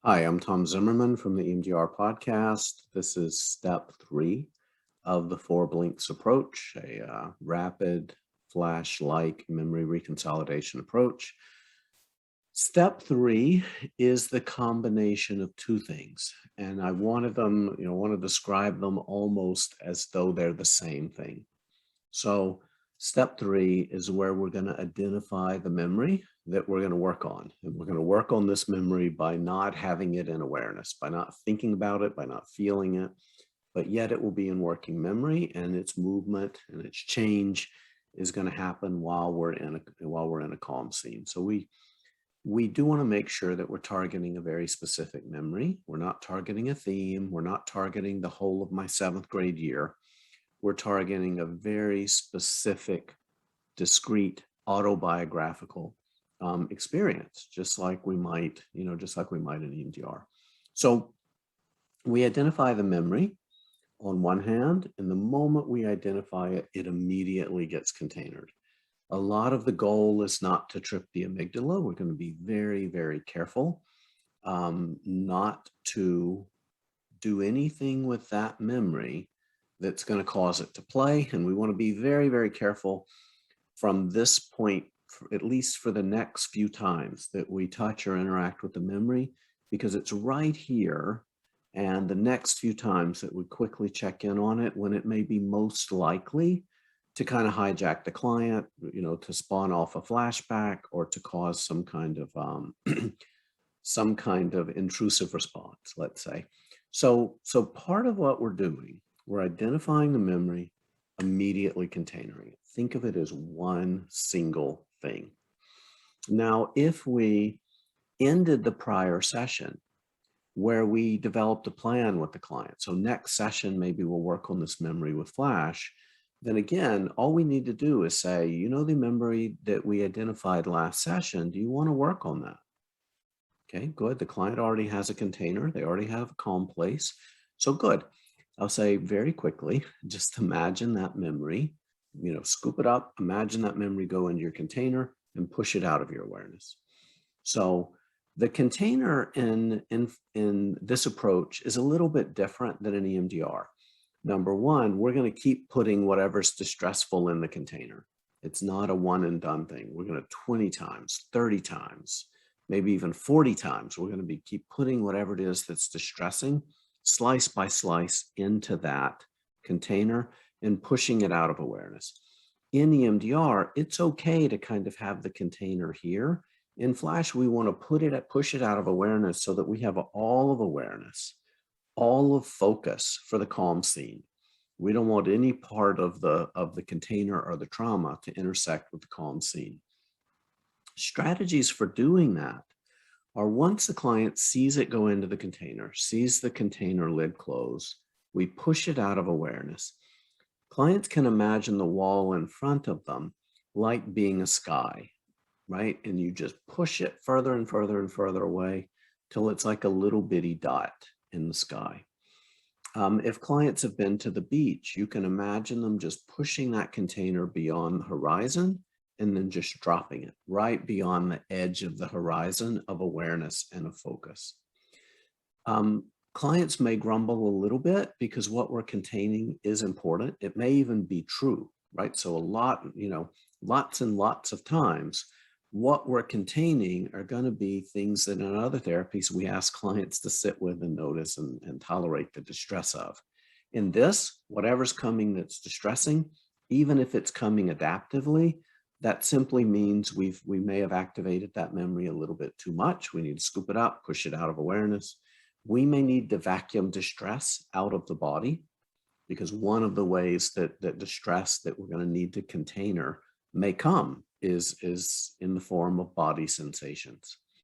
Hi, I'm Tom Zimmerman from the EMDR podcast. This is step 3 of the 4 blinks approach, a rapid flash-like memory reconsolidation approach. Step 3 is the combination of two things, and I wanted them, want to describe them almost as though they're the same thing. So step 3 is where we're going to identify the memory that we're going to work on. And we're going to work on this memory by not having it in awareness, by not thinking about it, by not feeling it, but yet it will be in working memory, and its movement and its change is going to happen while we're in a calm scene. So we do want to make sure that we're targeting a very specific memory. We're not targeting a theme. We're not targeting the whole of my 7th grade year. We're targeting a very specific, discrete, autobiographical experience, just like we might, in EMDR. So we identify the memory on one hand, and the moment we identify it, it immediately gets containered. A lot of the goal is not to trip the amygdala. We're going to be very, very careful not to do anything with that memory that's going to cause it to play. And we want to be very, very careful from this point, at least for the next few times that we touch or interact with the memory, because it's right here. And the next few times that we quickly check in on it, when it may be most likely to kind of hijack the client, to spawn off a flashback or to cause some kind of intrusive response, let's say. So part of what we're doing, we're identifying the memory, immediately containering it. Think of it as one single thing. Now, if we ended the prior session where we developed a plan with the client, so next session, maybe we'll work on this memory with Flash, then again, all we need to do is say, the memory that we identified last session, do you want to work on that? Okay, good. The client already has a container. They already have a calm place. So good. I'll say very quickly, just imagine that memory, scoop it up, imagine that memory go into your container and push it out of your awareness. So the container in this approach is a little bit different than an EMDR. Number one, we're going to keep putting whatever's distressful in the container. It's not a one and done thing. We're going to 20 times, 30 times, maybe even 40 times. We're going to keep putting whatever it is that's distressing, slice by slice, into that container and pushing it out of awareness. In EMDR, it's okay to kind of have the container here. In Flash, we want to push it out of awareness so that we have all of awareness, all of focus for the calm scene. We don't want any part of the container or the trauma to intersect with the calm scene. Strategies for doing that are, once the client sees it go into the container, sees the container lid close, we push it out of awareness. Clients can imagine the wall in front of them like being a sky, right? And you just push it further and further and further away till it's like a little bitty dot in the sky. If clients have been to the beach, you can imagine them just pushing that container beyond the horizon and then just dropping it right beyond the edge of the horizon of awareness and of focus. Clients may grumble a little bit because what we're containing is important. It may even be true, right? So lots and lots of times, what we're containing are going to be things that in other therapies we ask clients to sit with and notice and tolerate the distress of. In this, whatever's coming that's distressing, even if it's coming adaptively, that simply means we may have activated that memory a little bit too much. We need to scoop it up, push it out of awareness. We may need to vacuum distress out of the body, because one of the ways that distress that we're going to need to container may come is in the form of body sensations.